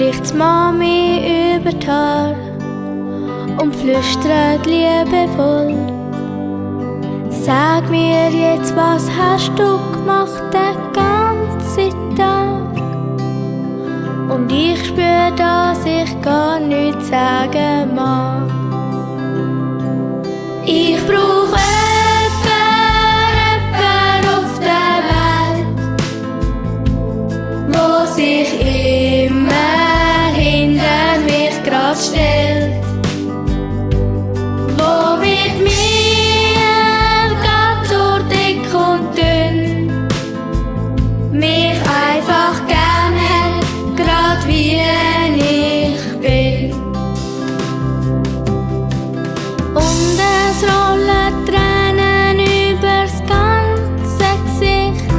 streicht's Mami über die Haare und flüstert liebevoll. Sag mir jetzt, was hast du gemacht den ganzen Tag? Und ich spür, dass ich gar nichts sagen mag. Ich brauch jemanden auf der Welt, wo sich immer hinter mich grad stellt, wo mit mir grad so dick und dünn mich einfach gern hat, grad wie ich bin. Und es rollen Tränen übers ganze Gesicht.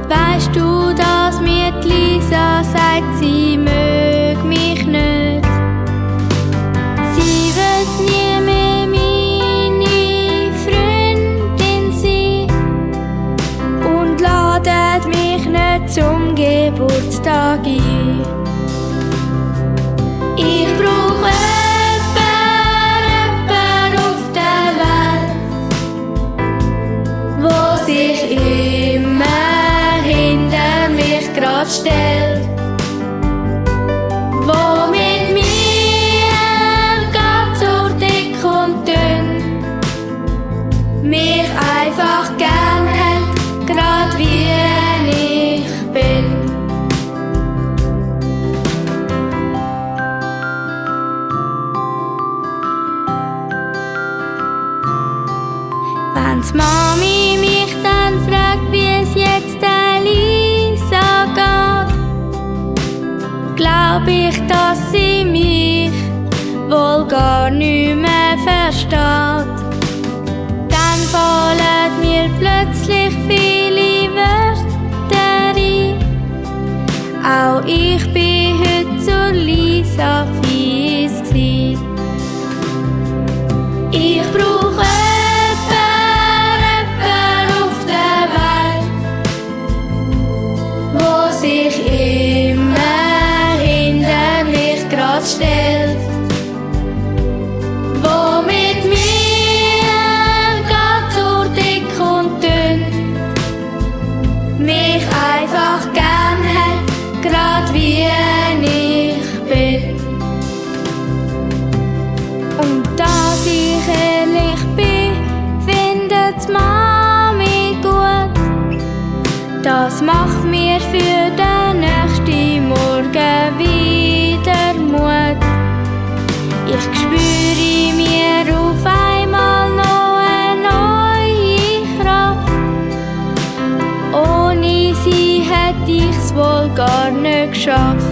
Weisst du, dass mir die Lisa sagt, sie mög mich nicht? Sie wird nie mehr meine Freundin sein und ladet mich nicht zum Geburtstag ein. Ich brauch jemanden auf der Welt, wo sich immer hinter mich grad stellt, wo mit mir grad so dick und dünn mich einfach gern hat, grad wie ich bin. Wenn's Mami mich dann fragt, wie es jetzt der Lisa geht, glaub ich, dass sie mich wohl gar nicht mehr versteht. Dann fallen mir plötzlich viele Wörter ein. Auch ich bin heute zur Lisa fies gsi. Ich brauch jemanden auf der Welt, wo sich immer hinter mich grad stellt, wo mit mir grad so dick und dünn mich einfach gern hat, grad wie ich bin. Und dass ich ehrlich bin, findet's Mami gut. Das macht mir für den nächsten Morgen wieder Mut. Ich spüre in mir auf einmal noch eine neue Kraft. Ohne sie hätte ich's wohl gar nicht geschafft.